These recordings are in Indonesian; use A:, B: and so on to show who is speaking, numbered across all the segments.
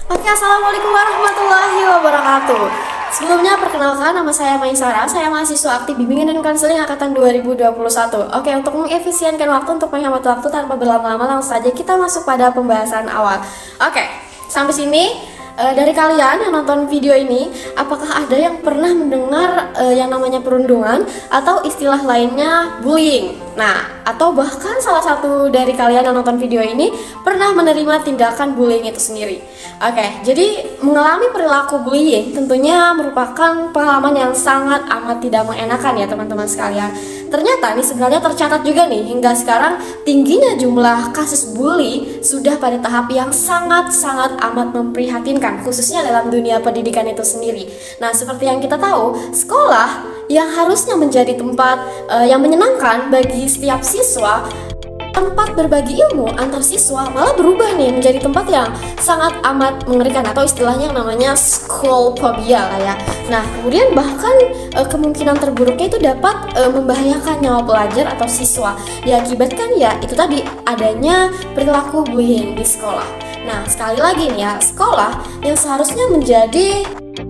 A: Oke, assalamualaikum warahmatullahi wabarakatuh. Sebelumnya perkenalkan, nama saya Maisara. Saya mahasiswa aktif bimbingan dan konseling angkatan 2021. Oke, untuk mengefisienkan waktu, untuk menghemat waktu tanpa berlama-lama, langsung saja kita masuk pada pembahasan awal. Oke, sampai sini dari kalian yang nonton video ini, apakah ada yang pernah mendengar yang namanya perundungan atau istilah lainnya bullying? Nah, atau bahkan salah satu dari kalian yang nonton video ini pernah menerima tindakan bullying itu sendiri. Oke, jadi mengalami perilaku bullying tentunya merupakan pengalaman yang sangat amat tidak mengenakan ya teman-teman sekalian. Ternyata nih sebenarnya tercatat juga nih hingga sekarang tingginya jumlah kasus bully sudah pada tahap yang sangat-sangat amat memprihatinkan, khususnya dalam dunia pendidikan itu sendiri. Nah, seperti yang kita tahu, sekolah yang harusnya menjadi tempat yang menyenangkan bagi setiap siswa, tempat berbagi ilmu antar siswa, malah berubah nih menjadi tempat yang sangat amat mengerikan atau istilahnya yang namanya school phobia lah ya. Nah, kemudian bahkan kemungkinan terburuknya itu dapat membahayakan nyawa pelajar atau siswa, diakibatkan ya itu tadi adanya perilaku bullying di sekolah. Nah, sekali lagi nih ya, sekolah yang seharusnya menjadi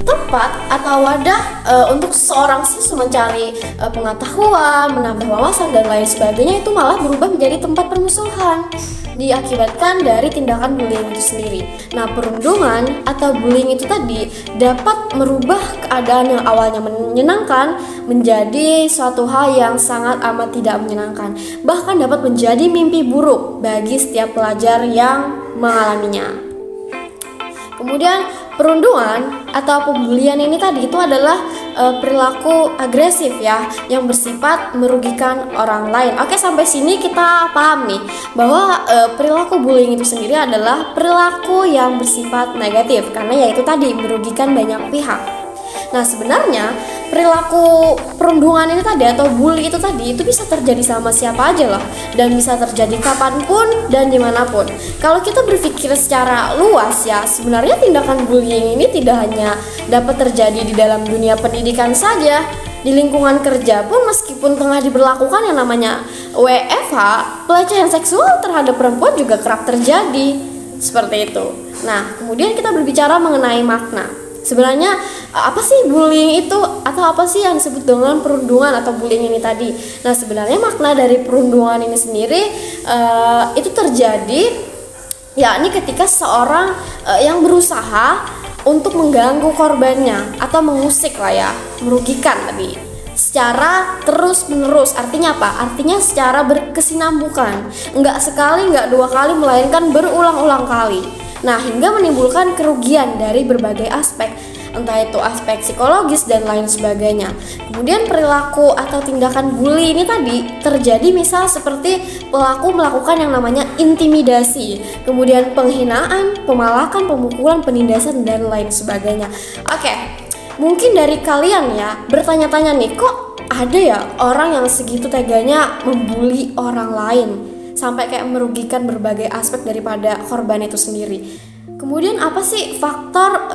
A: tempat atau wadah untuk seorang siswa mencari pengetahuan, menambah wawasan dan lain sebagainya, itu malah berubah menjadi tempat permusuhan diakibatkan dari tindakan bullying itu sendiri. Nah, perundungan atau bullying itu tadi dapat merubah keadaan yang awalnya menyenangkan menjadi suatu hal yang sangat amat tidak menyenangkan, bahkan dapat menjadi mimpi buruk bagi setiap pelajar yang mengalaminya. Kemudian perundungan atau pembulian ini tadi itu adalah perilaku agresif ya, yang bersifat merugikan orang lain. Oke, sampai sini kita paham nih bahwa perilaku bullying itu sendiri adalah perilaku yang bersifat negatif karena yaitu tadi merugikan banyak pihak. Nah, sebenarnya perilaku perundungan ini tadi atau bully itu tadi itu bisa terjadi sama siapa aja loh, dan bisa terjadi kapanpun dan dimanapun. Kalau kita berpikir secara luas ya, sebenarnya tindakan bullying ini tidak hanya dapat terjadi di dalam dunia pendidikan saja. Di lingkungan kerja pun meskipun tengah diberlakukan yang namanya WFH, pelecehan seksual terhadap perempuan juga kerap terjadi. Seperti itu. Nah, kemudian kita berbicara mengenai makna. Sebenarnya apa sih bullying itu, atau apa sih yang disebut dengan perundungan atau bullying ini tadi? Nah, sebenarnya makna dari perundungan ini sendiri itu terjadi yakni ketika seorang yang berusaha untuk mengganggu korbannya atau mengusik lah ya, merugikan tadi secara terus menerus. Artinya apa? Artinya secara berkesinambungan, enggak sekali, enggak dua kali, melainkan berulang-ulang kali. Nah, hingga menimbulkan kerugian dari berbagai aspek, entah itu aspek psikologis dan lain sebagainya. Kemudian perilaku atau tindakan bully ini tadi terjadi misal seperti pelaku melakukan yang namanya intimidasi, kemudian penghinaan, pemalakan, pemukulan, penindasan dan lain sebagainya. Oke, mungkin dari kalian ya bertanya-tanya nih, kok ada ya orang yang segitu teganya membuli orang lain sampai kayak merugikan berbagai aspek daripada korban itu sendiri. Kemudian apa sih faktor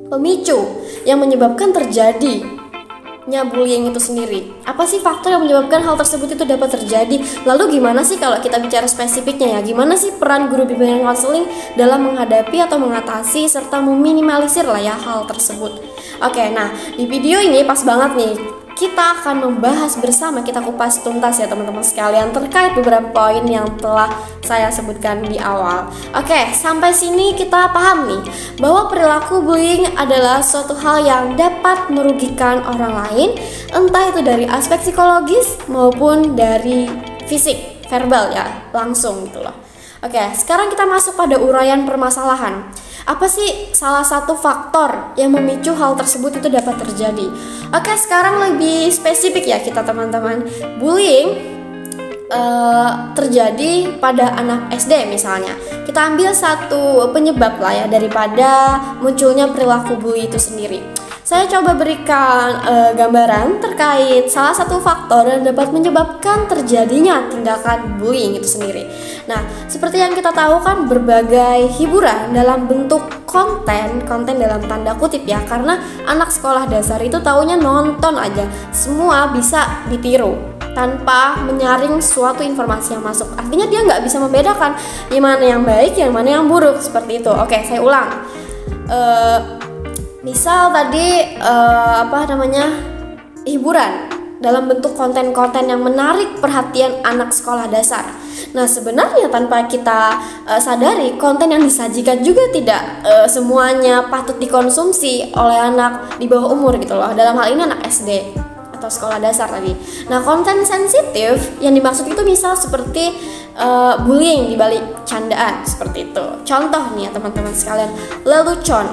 A: pemicu yang menyebabkan terjadinya bullying itu sendiri? Apa sih faktor yang menyebabkan hal tersebut itu dapat terjadi? Lalu gimana sih kalau kita bicara spesifiknya ya? Gimana sih peran guru bimbingan konseling dalam menghadapi atau mengatasi serta meminimalisir lah ya hal tersebut? Oke, nah di video ini pas banget nih kita akan membahas bersama, kita kupas tuntas ya teman-teman sekalian terkait beberapa poin yang telah saya sebutkan di awal. Oke, sampai sini kita paham nih bahwa perilaku bullying adalah suatu hal yang dapat merugikan orang lain, entah itu dari aspek psikologis maupun dari fisik, verbal ya, langsung gitu loh. Oke, sekarang kita masuk pada uraian permasalahan. Apa sih salah satu faktor yang memicu hal tersebut itu dapat terjadi? Oke, sekarang lebih spesifik ya kita teman-teman. Bullying terjadi pada anak SD misalnya. Kita ambil satu penyebab lah ya daripada munculnya perilaku bully itu sendiri. Saya coba berikan gambaran terkait salah satu faktor yang dapat menyebabkan terjadinya tindakan bullying itu sendiri. Nah, seperti yang kita tahu kan berbagai hiburan dalam bentuk konten dalam tanda kutip ya, karena anak sekolah dasar itu taunya nonton aja, semua bisa ditiru. tanpa menyaring suatu informasi yang masuk. Artinya dia nggak bisa membedakan yang mana yang baik, yang mana yang buruk, seperti itu. Oke, saya ulang. Misal tadi hiburan dalam bentuk konten-konten yang menarik perhatian anak sekolah dasar. Nah, sebenarnya tanpa kita sadari, konten yang disajikan juga tidak semuanya patut dikonsumsi oleh anak di bawah umur gitu loh. Dalam hal ini anak SD atau sekolah dasar tadi. Nah, konten sensitif yang dimaksud itu misal seperti bullying di balik candaan, seperti itu. Contoh nih ya teman-teman sekalian, lelucon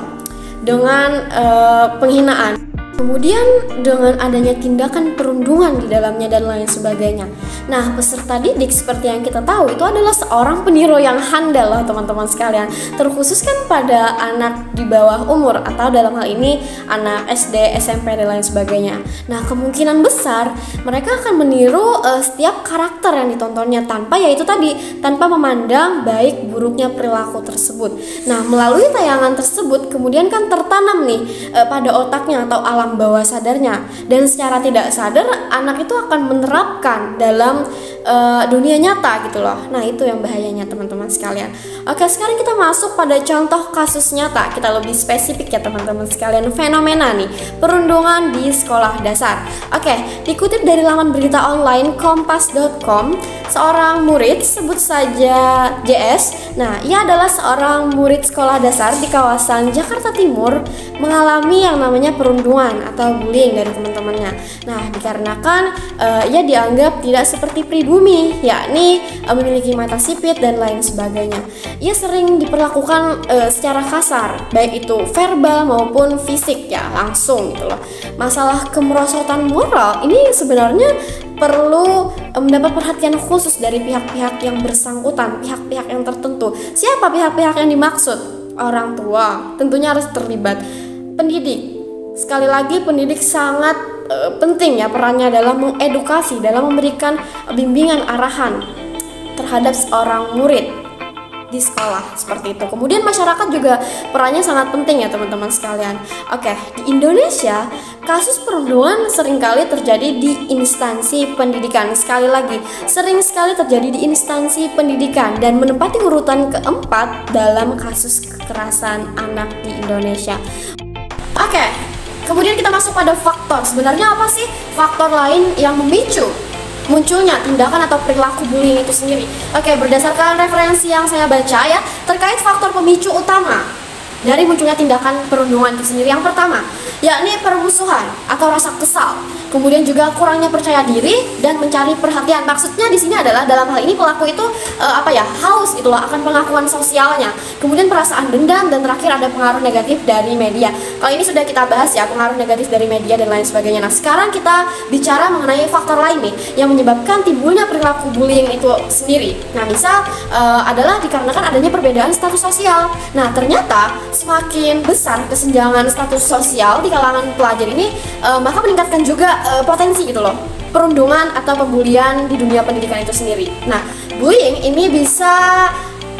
A: dengan penghinaan. Kemudian dengan adanya tindakan perundungan di dalamnya dan lain sebagainya. Nah, peserta didik seperti yang kita tahu itu adalah seorang peniru yang handal loh teman-teman sekalian. Terkhusus kan pada anak di bawah umur atau dalam hal ini anak SD, SMP dan lain sebagainya. Nah, kemungkinan besar mereka akan meniru setiap karakter yang ditontonnya tanpa memandang baik buruknya perilaku tersebut. Nah, melalui tayangan tersebut kemudian kan tertanam nih pada otaknya atau alam bawah sadarnya, dan secara tidak sadar anak itu akan menerapkan dalam dunia nyata gitu loh. Nah, itu yang bahayanya teman-teman sekalian. Oke, sekarang kita masuk pada contoh kasus nyata. Kita lebih spesifik ya teman-teman sekalian, fenomena nih perundungan di sekolah dasar. Oke, dikutip dari laman berita online kompas.com, seorang murid, sebut saja JS. Nah, ia adalah seorang murid sekolah dasar di kawasan Jakarta Timur mengalami yang namanya perundungan atau bullying dari teman-temannya. Nah, dikarenakan ia dianggap tidak seperti pribumi, yakni memiliki mata sipit dan lain sebagainya. Ia sering diperlakukan secara kasar, baik itu verbal maupun fisik ya, langsung gitu loh. Masalah kemerosotan moral ini sebenarnya perlu mendapat perhatian khusus dari pihak-pihak yang bersangkutan, pihak-pihak yang tertentu. Siapa pihak-pihak yang dimaksud? Orang tua tentunya harus terlibat. Pendidik, sekali lagi pendidik sangat penting ya perannya dalam mengedukasi, dalam memberikan bimbingan arahan terhadap seorang murid di sekolah seperti itu. Kemudian masyarakat juga perannya sangat penting ya teman-teman sekalian. Oke, di Indonesia kasus perundungan seringkali terjadi di instansi pendidikan. Sekali lagi, sering sekali terjadi di instansi pendidikan dan menempati urutan keempat dalam kasus kekerasan anak di Indonesia. Oke, kemudian kita masuk pada faktor. Sebenarnya apa sih faktor lain yang memicu munculnya tindakan atau perilaku bullying itu sendiri? Oke, berdasarkan referensi yang saya baca ya, terkait faktor pemicu utama dari munculnya tindakan perundungan itu sendiri, yang pertama yakni permusuhan atau rasa kesal, kemudian juga kurangnya percaya diri dan mencari perhatian. Maksudnya di sini adalah dalam hal ini pelaku itu haus gitu loh akan pengakuan sosialnya, kemudian perasaan dendam, dan terakhir ada pengaruh negatif dari media. Kalau ini sudah kita bahas ya, pengaruh negatif dari media dan lain sebagainya. Nah, sekarang kita bicara mengenai faktor lain nih yang menyebabkan timbulnya perilaku bullying itu sendiri. Nah, misal adalah dikarenakan adanya perbedaan status sosial. Nah, ternyata semakin besar kesenjangan status sosial di kalangan pelajar ini, maka meningkatkan juga potensi gitu loh perundungan atau pembulian di dunia pendidikan itu sendiri. Nah, bullying ini bisa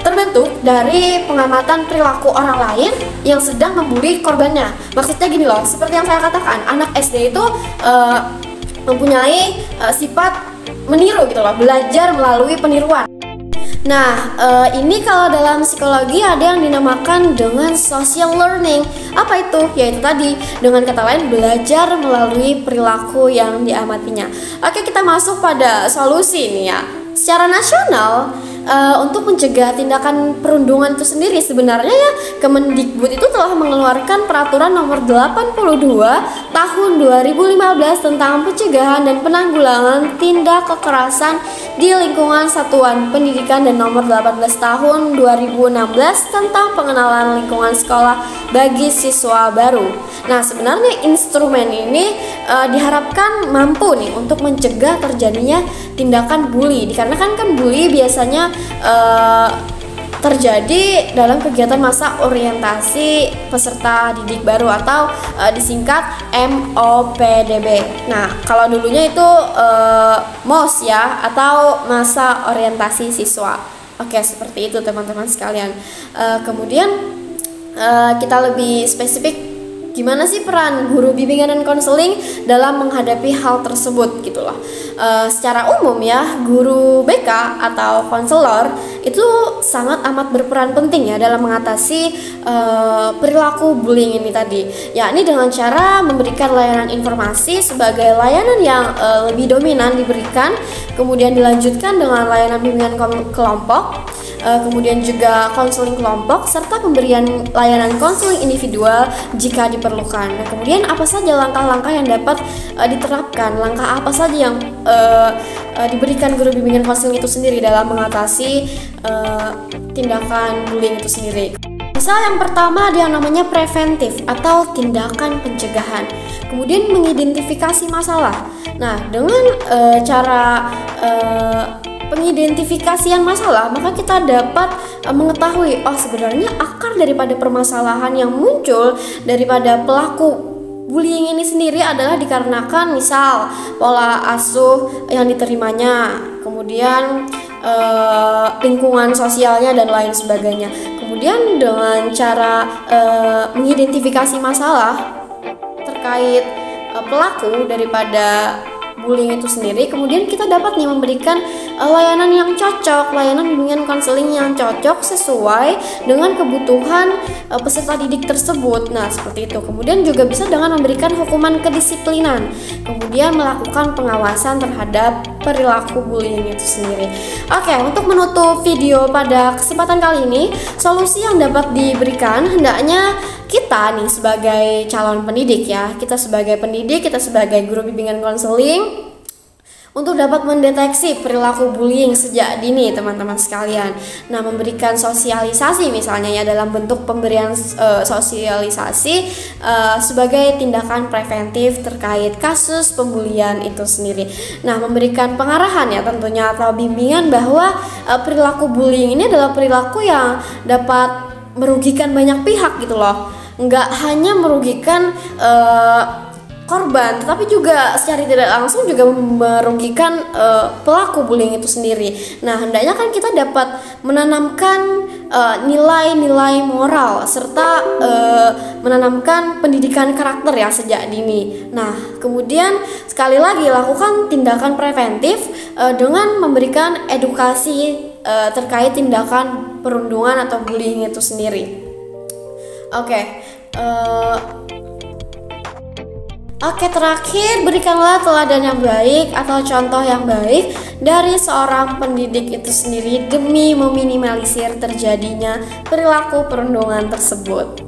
A: terbentuk dari pengamatan perilaku orang lain yang sedang membuli korbannya. Maksudnya gini loh, seperti yang saya katakan, anak SD itu mempunyai sifat meniru gitu loh, belajar melalui peniruan. Nah, ini kalau dalam psikologi ada yang dinamakan dengan social learning. Apa itu? Yaitu tadi, dengan kata lain, belajar melalui perilaku yang diamatinya. Oke, kita masuk pada solusi nih ya. Secara nasional, untuk mencegah tindakan perundungan itu sendiri, sebenarnya ya Kemendikbud itu telah mengeluarkan peraturan nomor 82 tahun 2015 tentang pencegahan dan penanggulangan tindak kekerasan di lingkungan satuan pendidikan, dan nomor 18 tahun 2016 tentang pengenalan lingkungan sekolah bagi siswa baru. Nah, sebenarnya instrumen ini diharapkan mampu nih untuk mencegah terjadinya tindakan bully, dikarenakan kan bully biasanya terjadi dalam kegiatan masa orientasi peserta didik baru atau disingkat MOPDB. Nah, kalau dulunya itu MOS ya, atau masa orientasi siswa. Oke, seperti itu teman-teman sekalian. Kemudian kita lebih spesifik gimana sih peran guru bimbingan dan konseling dalam menghadapi hal tersebut gitu loh. Secara umum ya, guru BK atau konselor itu sangat amat berperan penting ya dalam mengatasi perilaku bullying ini tadi, yakni dengan cara memberikan layanan informasi sebagai layanan yang lebih dominan diberikan, kemudian dilanjutkan dengan layanan bimbingan kelompok, kemudian juga konseling kelompok, serta pemberian layanan konseling individual jika diperlukan. Nah, kemudian apa saja langkah-langkah yang dapat diterapkan, langkah apa saja yang diberikan guru bimbingan konseling itu sendiri dalam mengatasi tindakan bullying itu sendiri. Misal yang pertama ada yang namanya preventif atau tindakan pencegahan. Kemudian mengidentifikasi masalah. Nah, dengan cara pengidentifikasian masalah, maka kita dapat mengetahui sebenarnya akar daripada permasalahan yang muncul daripada pelaku bullying ini sendiri adalah dikarenakan misal pola asuh yang diterimanya, kemudian lingkungan sosialnya dan lain sebagainya. Kemudian dengan cara mengidentifikasi masalah terkait pelaku daripada bullying itu sendiri, kemudian kita dapat nih memberikan layanan yang cocok, layanan bimbingan konseling yang cocok sesuai dengan kebutuhan peserta didik tersebut. Nah, seperti itu. Kemudian juga bisa dengan memberikan hukuman kedisiplinan, kemudian melakukan pengawasan terhadap perilaku bullying itu sendiri. Oke, untuk menutup video pada kesempatan kali ini, solusi yang dapat diberikan hendaknya kita nih sebagai calon pendidik ya, kita sebagai pendidik, kita sebagai guru bimbingan konseling, untuk dapat mendeteksi perilaku bullying sejak dini teman-teman sekalian. Nah, memberikan sosialisasi misalnya ya dalam bentuk pemberian sosialisasi sebagai tindakan preventif terkait kasus pembulian itu sendiri. Nah, memberikan pengarahan ya tentunya atau bimbingan bahwa perilaku bullying ini adalah perilaku yang dapat merugikan banyak pihak gitu loh. Nggak hanya merugikan korban, tetapi juga secara tidak langsung juga merugikan pelaku bullying itu sendiri. Nah, hendaknya kan kita dapat menanamkan nilai-nilai moral serta menanamkan pendidikan karakter ya sejak dini. Nah, kemudian sekali lagi lakukan tindakan preventif dengan memberikan edukasi terkait tindakan perundungan atau bullying itu sendiri. Oke, terakhir berikanlah teladan yang baik atau contoh yang baik dari seorang pendidik itu sendiri demi meminimalisir terjadinya perilaku perundungan tersebut.